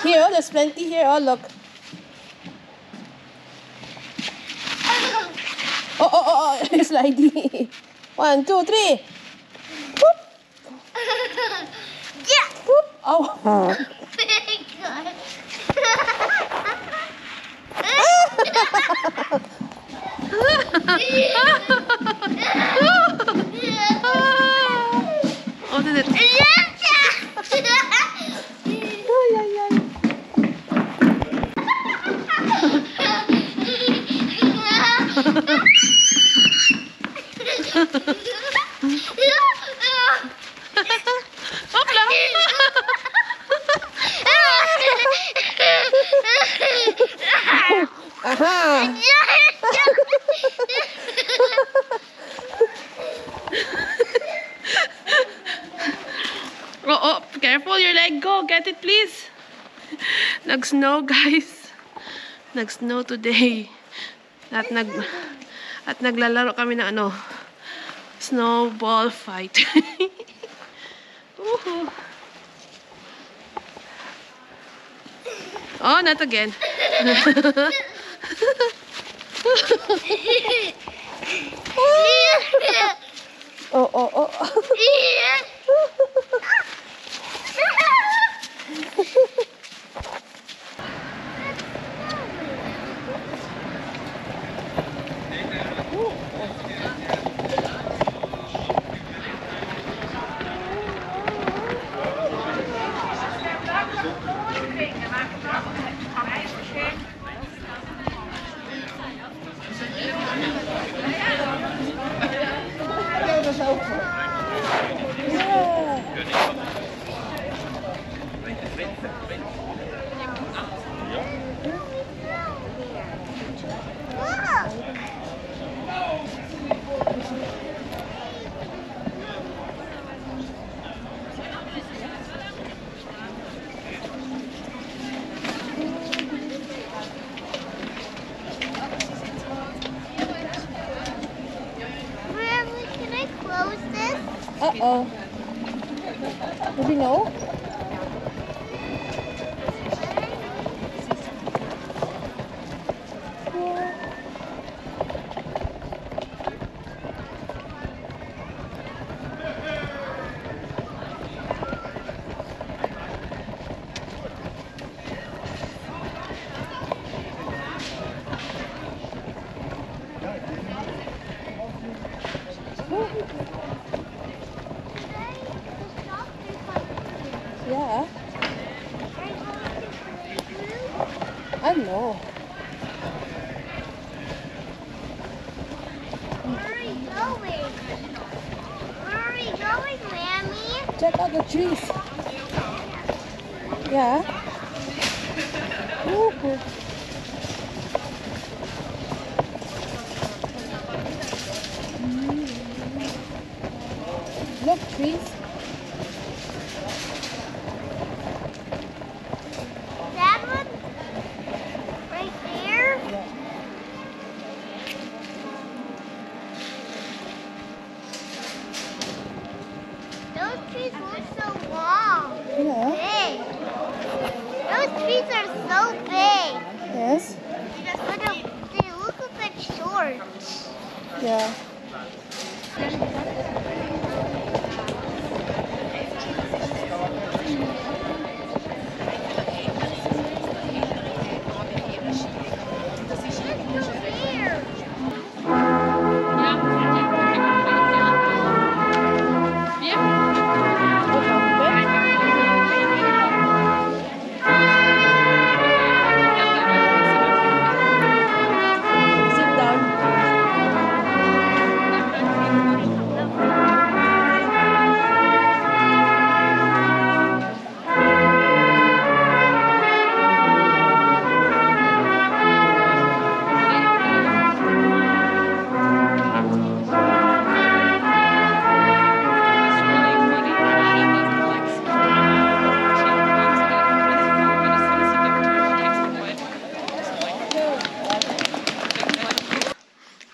Here, oh, there's plenty here. Oh, look. Oh, slidey. 1, 2, 3. Whoop. Yeah. Whoop. Oh. Very good. Oh, did it? Aha! Oh, careful your leg. Go, get it please. Nag-snow guys. Nag-snow today. At naglalaro kami ng ano, snowball fight. Oh, not again. Oh. Uh-oh. Did you know? Yeah. I know. Where are you going? Where are you going, Lammy? Check out the trees. Yeah. Woohoo. Look, trees. That one? Right there? Those trees look so long. Yeah. Big. Those trees are so big. Yes. But they look a bit short. Yeah.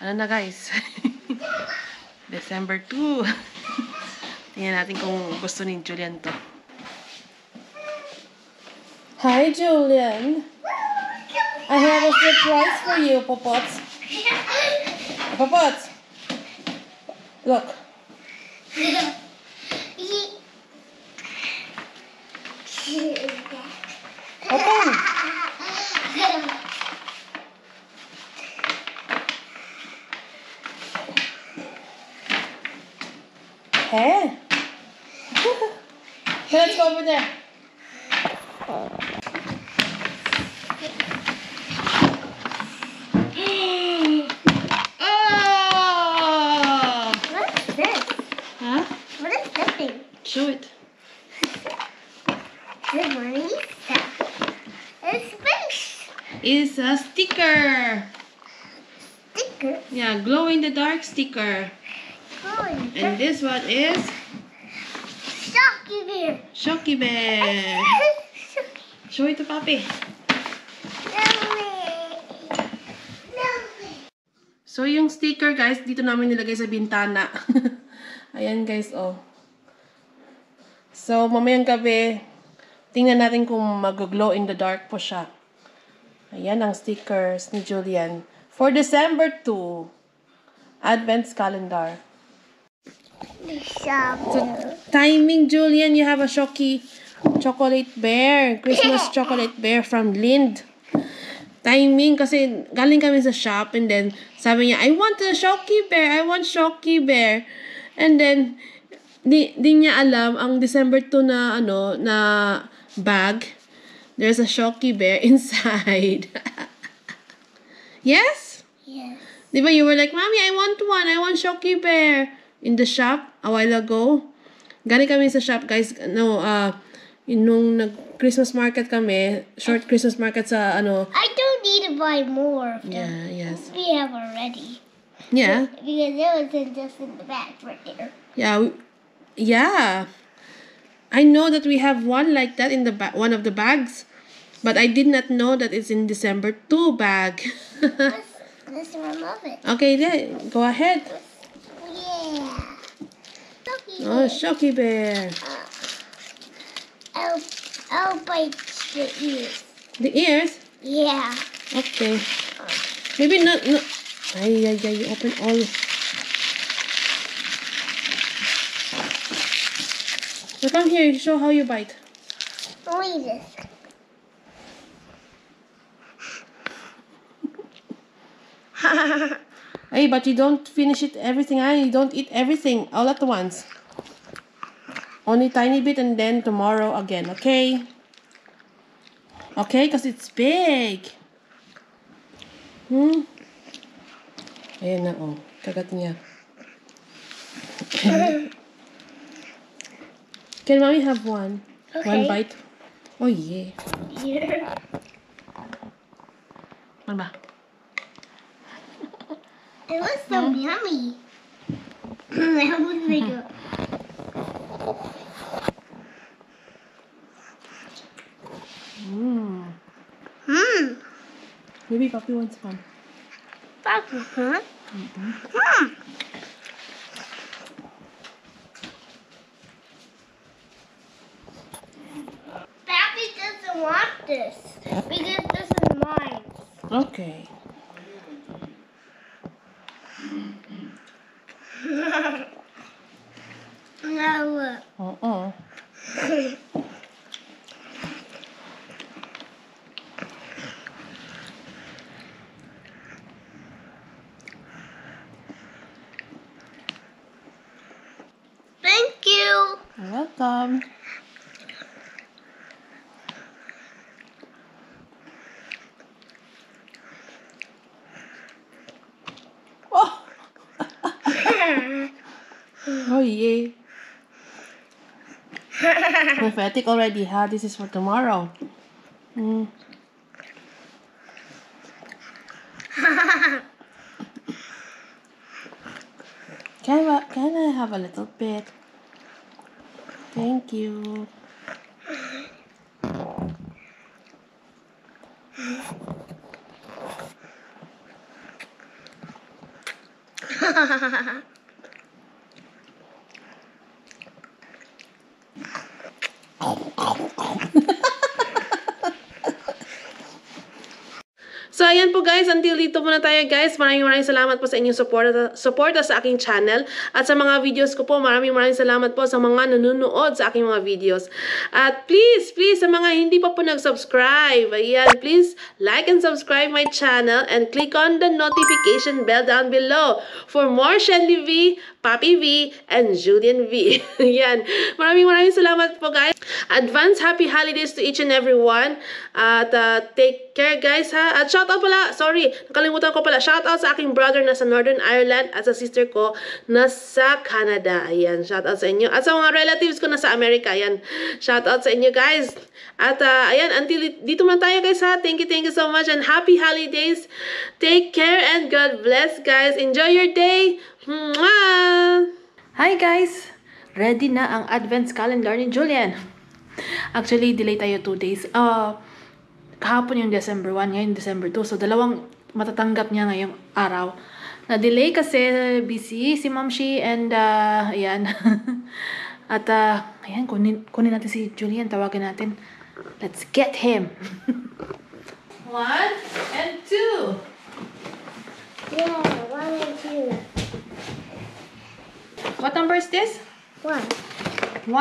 Ano na guys? December 2. Tingnan natin kung gusto ni Julian to. Hi, Julian. I have a surprise for you, Popots. Popots. Look. Open. Hey. Let's go over there. Oh! What's this? Huh? What is this thing? Show it. Good morning, Lisa. It's fish. It's a sticker. Sticker. Yeah, glow in the dark sticker. Oh, And this one is Shocky bear. Shocky Bear. Show it to Papi. So, yung sticker, guys, dito namin nilagay sa bintana. Ayan, guys, oh. So, mamayang gabi, tingnan natin kung mag-glow in the dark po siya. Ayan ang stickers ni Julian. For December 2, Advents Calendar. So, timing, Julian, you have a Shocky chocolate bear. Christmas chocolate bear from Lind. Timing, kasi galing kami sa shop and then sabi niya, I want a Shocky Bear, I want Shocky Bear. And then, di niya alam, ang December 2 na, na bag, there's a Shocky Bear inside. Yes? Yes. Di ba, you were like, Mommy, I want Shocky Bear. In the shop, a while ago. Galing kami sa shop, guys, nung nag-Christmas market kami, short Christmas market sa, I don't need to buy more of them. yeah, yes. We have already. Yeah. Because it was just in the bag right there. Yeah, yeah. I know that we have one like that in the one of the bags, but I did not know that it's in December 2 bag. Let's remove it. Okay, yeah, go ahead. Yeah. Shocky Oh, bear. Shocky Bear. I'll bite the ears. The ears? Yeah. Okay. Maybe not. No. Ay, you open all. So come here, show how you bite. Only this. Hey, but you don't finish it everything. You don't eat everything all at once. Only tiny bit and then tomorrow again, okay? Okay, because it's big. Ayan na, oh. Kagat niya. Can mommy have one? Okay. One bite? Oh, yeah. Yeah. Ano ba? It was so yummy. That was like a... Maybe Papi wants one. Papi, huh? Papi doesn't want this because this is mine. Okay. Now look. Thank you. You're welcome. Oh! Oh, yeah. Prophetic already, huh? This is for tomorrow. Can I have a little bit? Thank you. ayan po guys, until dito muna tayo guys. Maraming salamat po sa inyong suporta sa aking channel. At sa mga videos ko po, maraming salamat po sa mga nanonood sa aking mga videos. At please, sa mga hindi pa po nag-subscribe, ayan, please like and subscribe my channel and click on the notification bell down below for more Shenley V, Papi V, and Julian V. Ayan. Maraming salamat po guys. Advance happy holidays to each and everyone. At take care guys ha. At shoutout pala, sorry, nakalimutan ko pala. Shoutout sa aking brother na sa Northern Ireland at sa sister ko na sa Canada. Ayan, shoutout sa inyo. At sa mga relatives ko na sa America. Ayan, shoutout sa inyo guys. At ayan, until dito muna tayo guys ha. Thank you so much and happy holidays. Take care and God bless guys. Enjoy your day. Mwah! Hi guys! Ready na ang advent calendar ni Julian. Actually, delay tayo 2 days. Kahapon yung December 1, ngayon December 2. So, dalawang matatanggap niya ngayong araw. Na-delay kasi busy si Mamshi and ayan. At ayan, kunin natin si Julian. Tawagin natin. Let's get him. 1 and 2. Yeah, 1 and 2. What number is this? 1. 1.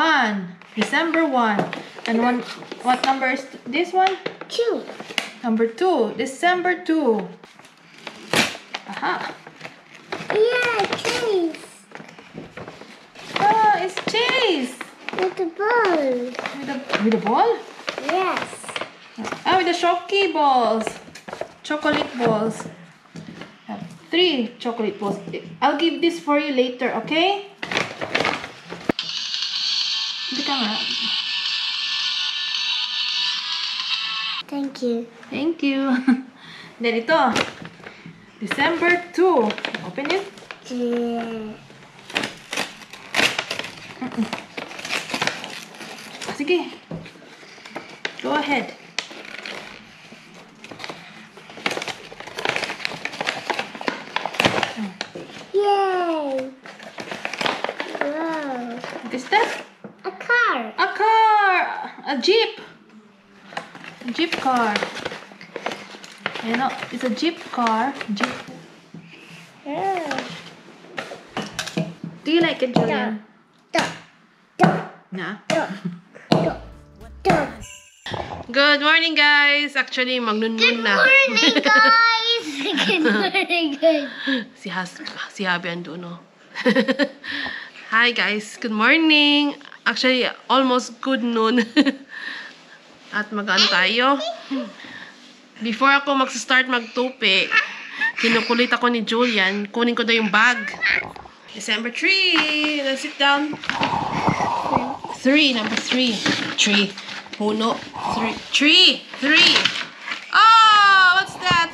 December 1. And what number is this one? 2. Number 2. December 2. Aha. Yeah, Chase. Oh, it's Chase. With the ball. With the ball? Yes. Ah, with the Shocky balls. Chocolate balls. 3 chocolate balls. I'll give this for you later, okay? Hindi ka nga. Thank you. Thank you. Then ito. December 2. Open it. Yeah. Sige. Go ahead. Yay! Wow. What is that? A car. A car! A jeep! A jeep car. You know, it's a jeep car. Jeep. Yeah. Do you like it, Julian? Duck. Duck. Nah. Duck. Duck. Duck. Good morning, guys. Actually, magnunun na. Good morning, guys. Good morning, guys. Si Habi ando, no? Hi, guys. Good morning. Actually, almost good noon. At mag-ano tayo? Before ako mag-start magtupi, kinukulit ako ni Julian. Kunin ko daw yung bag. December 3. Let's sit down. 3. Number 3. 3. Puno. 3. Oh! What's that?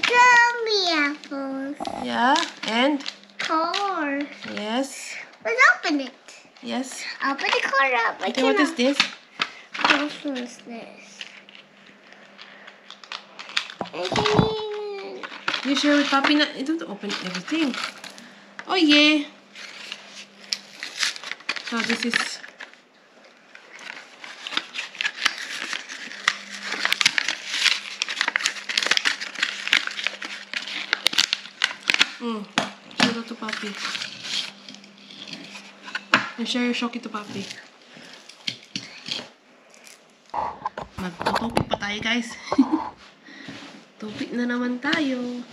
Gummy apples. Yeah. And? Car. Yes. Let's open it. Yes. Open the car up. I Okay, what is this? What is this? I can You share with Papi na. I don't open everything. Oh, yeah. So, this is... Show that to Papi. You share your Shocky to Papi. Magtutupik pa tayo, guys. Tupik na naman tayo.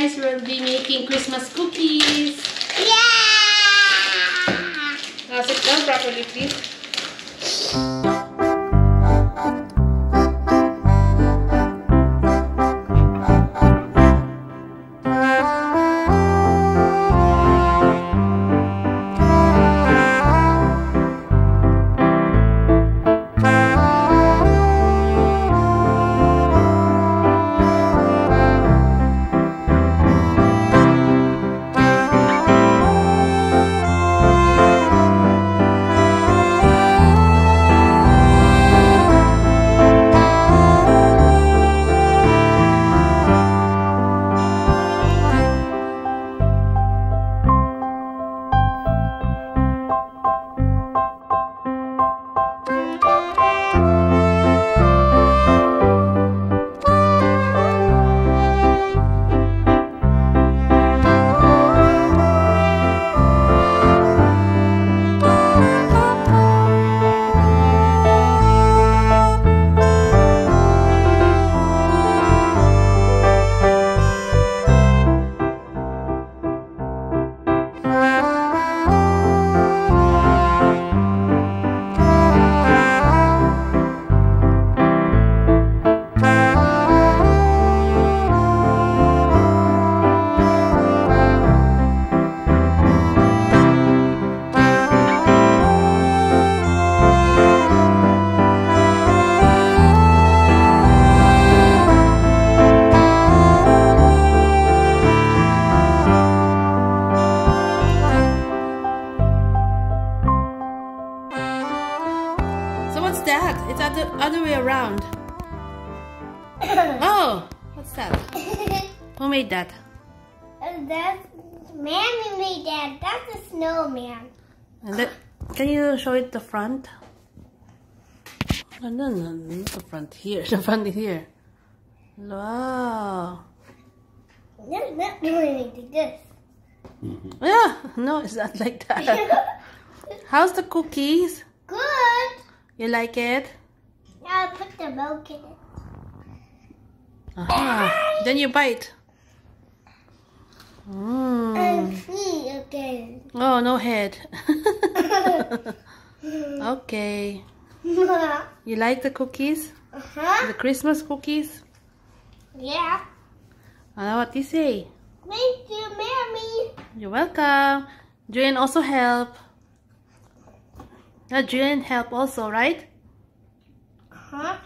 guys, we'll be making Christmas cookies. Yeah! Sit down properly, please. So what's that? It's other way around. Oh, what's that? Who made that? That's Mammy made that. That's a snowman. And that, can you show it the front? Oh, no, not the front here. The front here. Wow. That's not doing anything. This. Yeah, no, it's not like that. How's the cookies? Good. You like it? Now I put the milk in it. Aha. Then you bite. And see again. Oh, no head. Okay. You like the cookies? Uh-huh. The Christmas cookies? Yeah. I know what you say. Thank you, Mammy. You're welcome. Julian also help. Julian help also, right? Huh?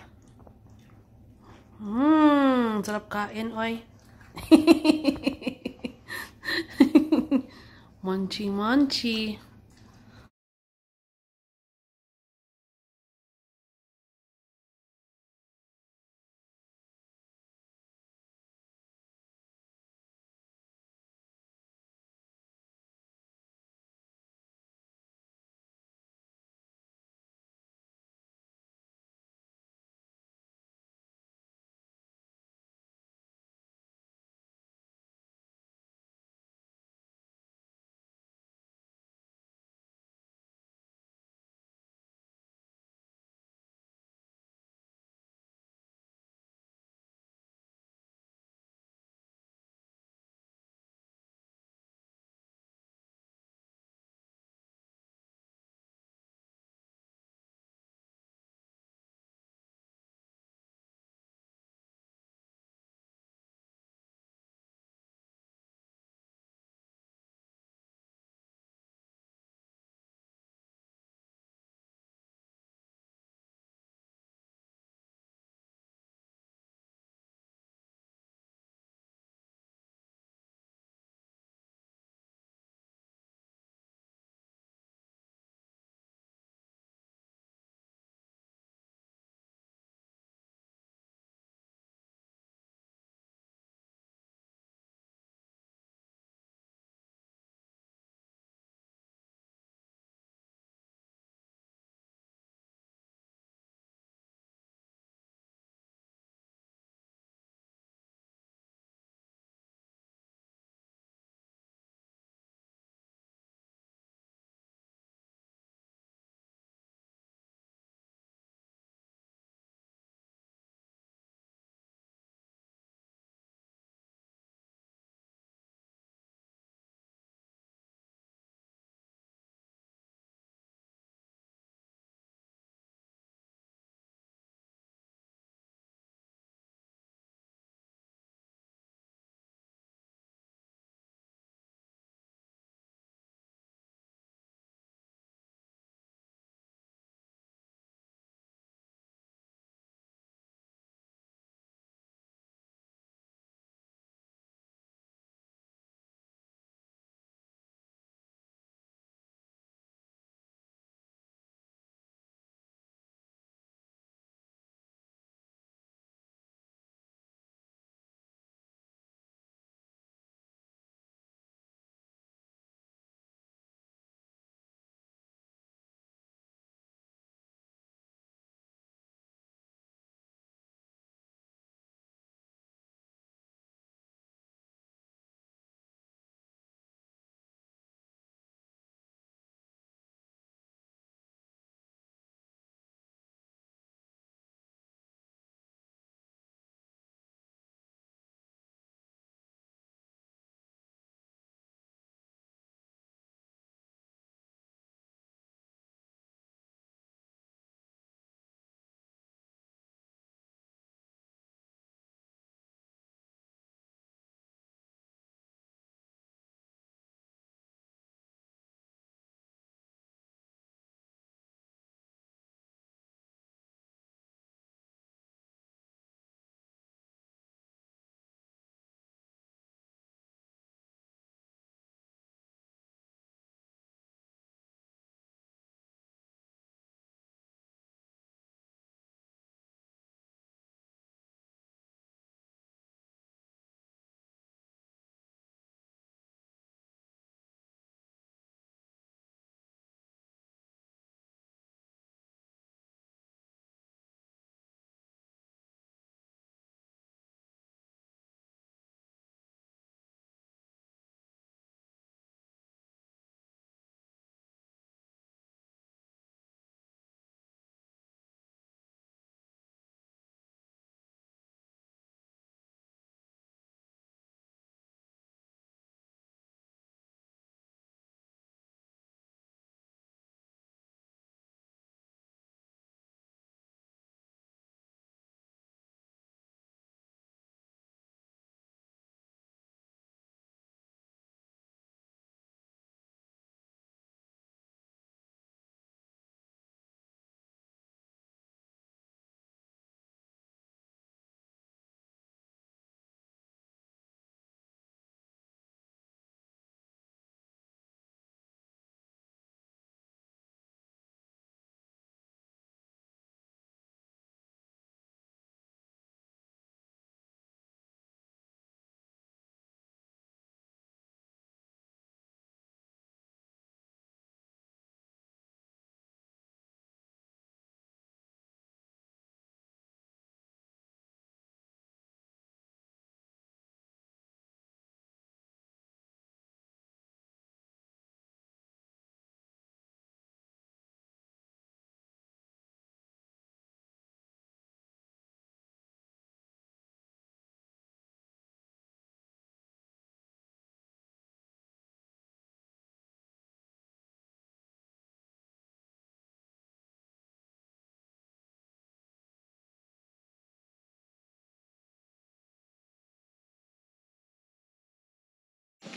Sarap kain, oy. Munchie, munchie.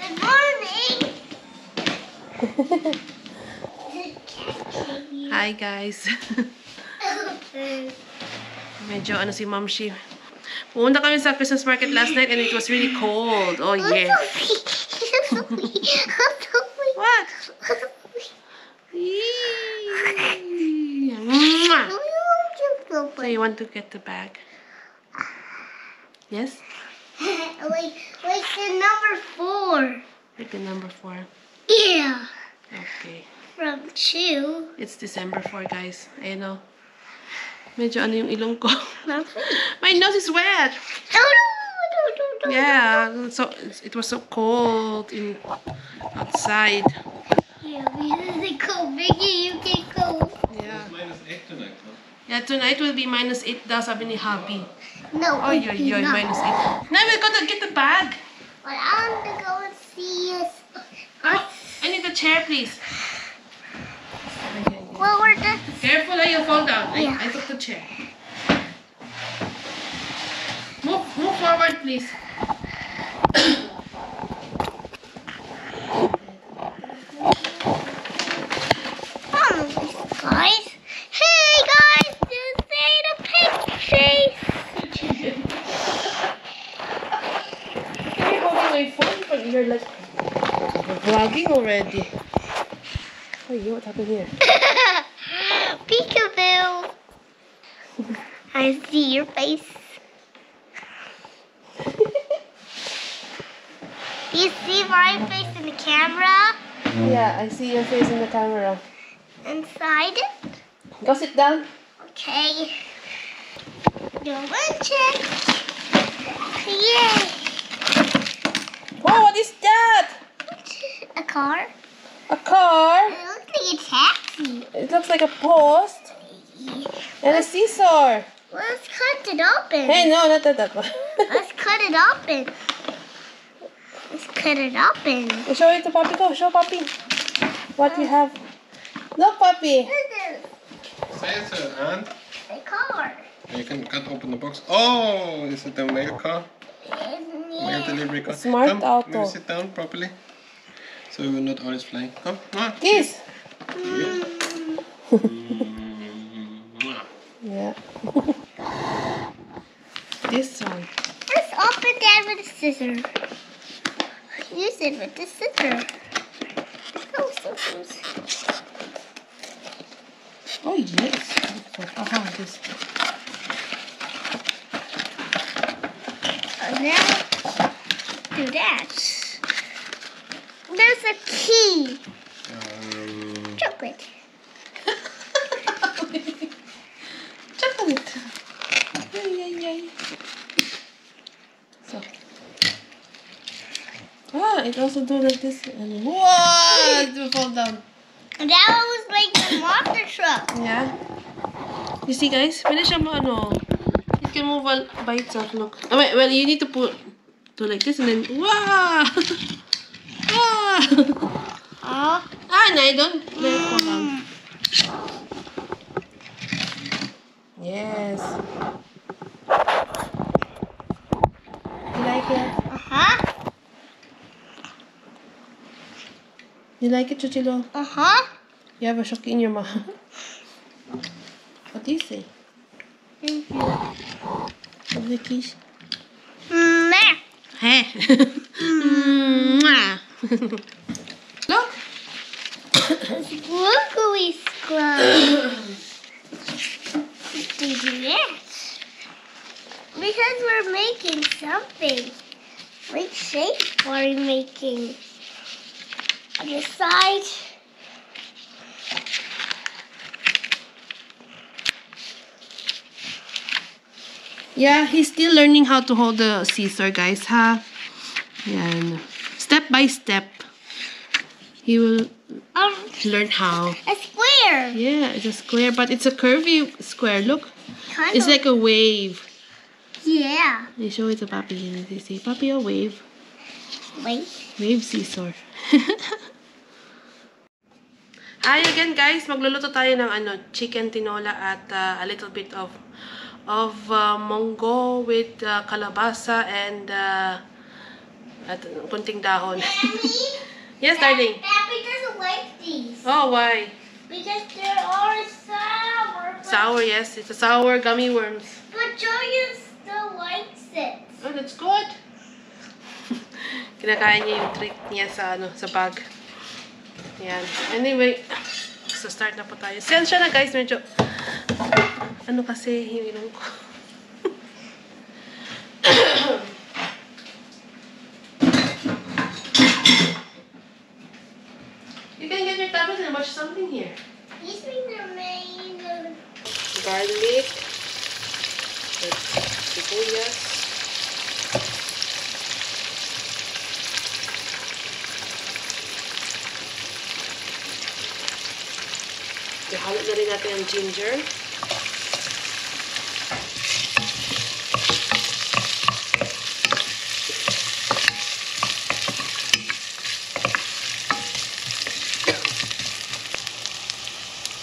Good morning. Hi guys. Medyo ano si Ma'am Shi. Pumunta kami sa Christmas market last night and it was really cold. Oh yeah. What? Yee. Mwah. So you want to get the bag? Yes? like the number 4. Like the number 4. Yeah. Okay. From 2. It's December 4, guys. Ayun o. Medyo ano yung ilong ko. Lovely. My nose is wet. No. Yeah. So it was so cold outside. Yeah, because they go biggie, you can go. Yeah. -8 tonight, huh? Yeah, tonight will be -8 daw, sabi ni Happy. No. Oy, oy, oy, not. -8. Now we're gonna get the bag. But I want to go and see us. I need the chair, please. Well, we're done. Careful, you'll fall down. Yeah. I took the chair. Move forward, please. Guys. Hey, guys. Just say the picture. You're holding my phone, but you're like vlogging already. Oh, what happened here? Peekaboo. I see your face. Do you see my face in the camera? Yeah, I see your face in the camera. Inside it? Go sit down. Okay. Go and check. Yay. Oh, what is that? A car? A car? It looks like a taxi. It looks like a post and a scissor. Let's cut it open. Hey, no, not that one. Let's cut it open. Let's cut it open. Show it to Papi. Go, show Papi what you have. Look, Papi. Say it, Aunt. A car. You can cut open the box. Oh, is it a mail car? Mail delivery car. Smart Come, auto. maybe sit down properly. So we will not always flying. Come, on. Kiss. Mwah. Yeah. This one. Let's open that with a scissor. Use it with the scissor. Oh, scissors. Oh, yes. This. Now, do that. There's a key. Chocolate. Chocolate. Yay, yay. So. It also do like this. And whoa! It will fall down. And that one was like the monster truck. Yeah. You see, guys? Pwede siya ano. It can move all by itself. Look. Oh, wait, well, you need to do like this and then wow! Wow! No, don't let it fall down. Yes. You like it? Uh-huh. You like it, Chuchilo? Uh-huh. You have a shoki in your mouth. What do you say? Of the kiss? Meh. Hey. Look. Squiggly scrub. We do that. Because we're making something. What shape are we making? On the side. Yeah, he's still learning how to hold the scissor, guys, ha? Yan. Step by step. He will learn how. A square. Yeah, it's a square, but it's a curvy square. Look. Kind It's of. like a wave. Yeah. You show it to Papi. They say, Papi, a wave. Wait. Wave scissor. Hi again, guys. Magluluto tayo ng chicken tinola at a little bit of munggo with kalabasa and At kunting dahon. Daddy? Yes, darling. Pappy doesn't like these. Oh, why? Because they are sour. Sour, yes. It's a sour gummy worms. But Julia still likes it. Oh, that's good. Kinakain niya yung treat niya sa, sa bag. Yan. Anyway, so start na po tayo. Sensya na guys, medyo, ano kasi, yung ilong ko. You can get your tablet and watch something here. These things are made of... Garlic. Sibuyas. Ihalo na rin natin ang ginger.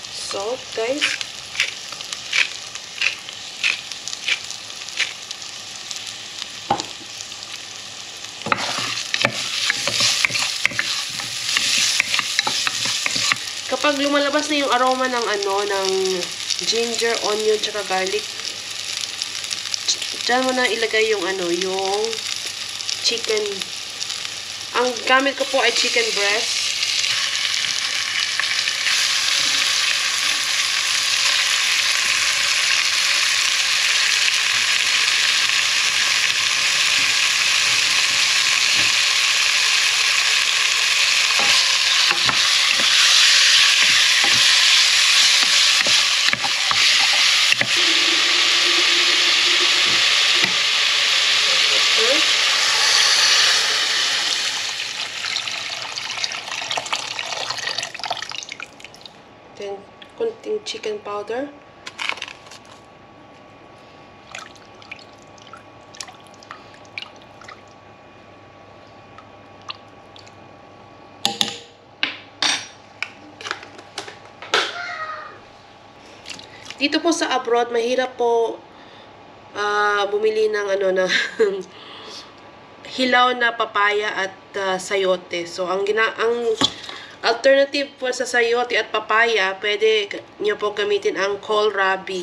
Salt, guys. Kapag lumalabas na yung aroma ng ng ginger, onion, tsaka garlic, dyan mo na ilagay yung yung chicken. Ang gamit ko po ay chicken breast. Then, kunting chicken powder. Dito po sa abroad, mahirap po bumili ng na hilaw na papaya at sayote. So, ang alternative po sa sayote at papaya, pwede nyo po gamitin ang kohlrabi.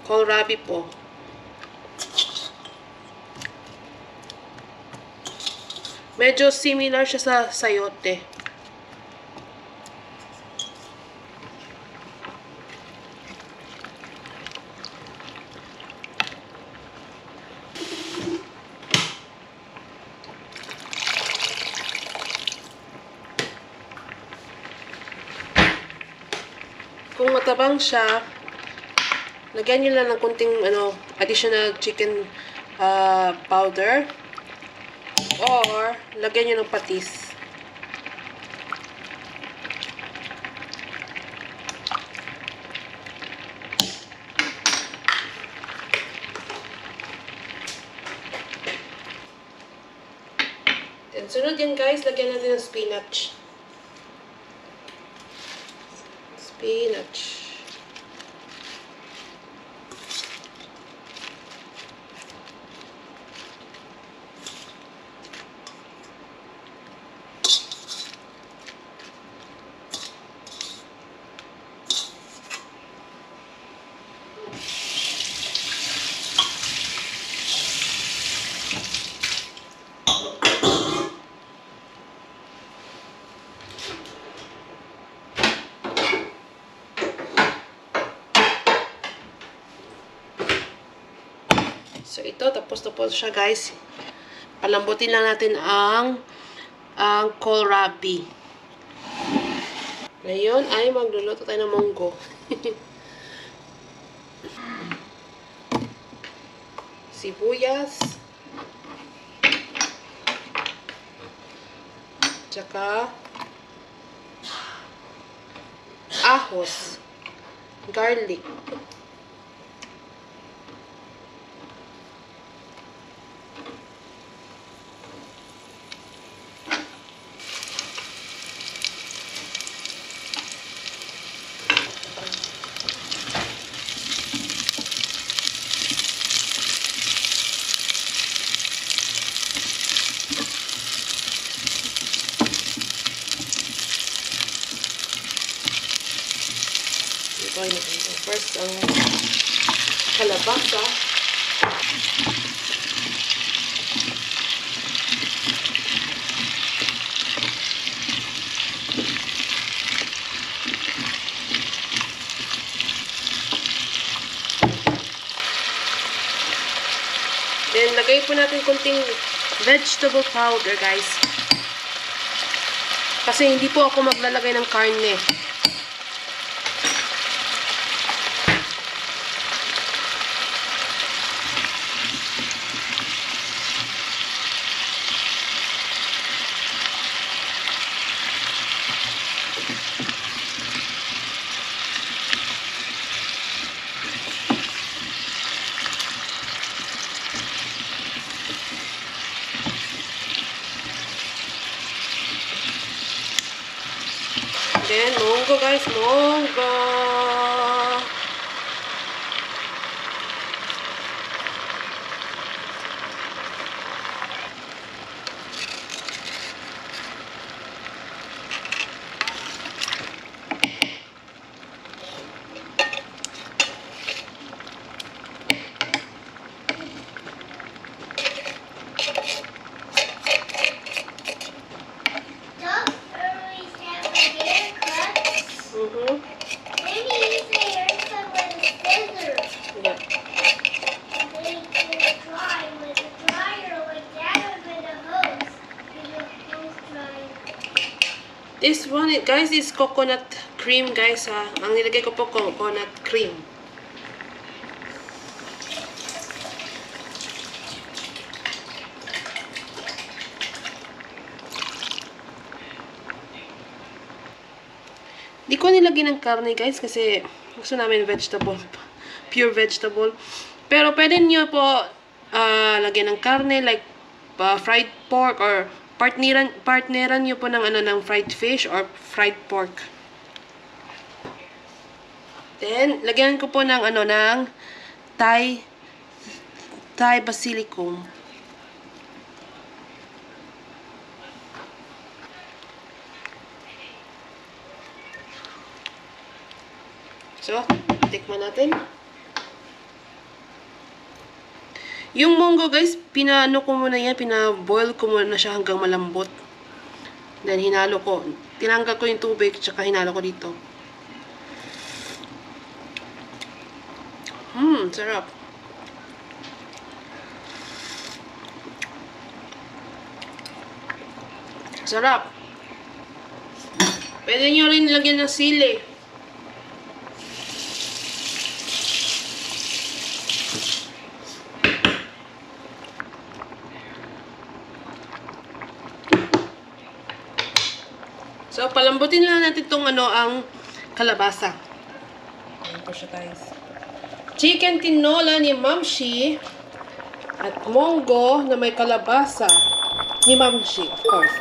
Kohlrabi po. Medyo similar siya sa sayote. Kung matabang siya, lagyan nyo lang ng kunting additional chicken powder, or lagyan nyo ng patis. Then, sunod yan guys, lagyan natin ng spinach. Spinach. So, ito, tapos na po siya, guys. Palambutin lang natin ang kohlrabi. Ngayon ay magluluto tayo ng munggo. Sibuyas. Tsaka ahos. Garlic. ang kalabasa. Then, lagay po natin kunting vegetable powder, guys. Kasi hindi po ako maglalagay ng karne. Then, munggo guys, munggo. Dogs always have a haircut. Mhm. Maybe use a haircut with a scissor. Yeah. They can dry with a dryer like that with a hose. With a hose dryer. This one, guys, is coconut cream, guys, ha. Ang nilagay ko po, coconut cream. Di ko nilagay ng karne, guys, kasi gusto namin vegetable. Pure vegetable. Pero pwede nyo po lagyan ng karne, like fried pork, or partneran nyo po ng, ng fried fish or fried pork. Then, lagyan ko po ng, ng Thai basilicum. So, tikman natin. Yung munggo, guys, pinaano ko muna yan, pinaboil ko muna siya hanggang malambot. Then, hinalo ko. Tinanggal ko yung tubig, tsaka hinalo ko dito. Sarap. Sarap. Pwede nyo rin lagyan ng sili. So, palambutin lang natin itong ang kalabasa. Ayan po siya, guys. Chicken tinola ni Mamshi at munggo na may kalabasa ni Mamshi, of course.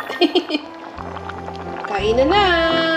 Kain na!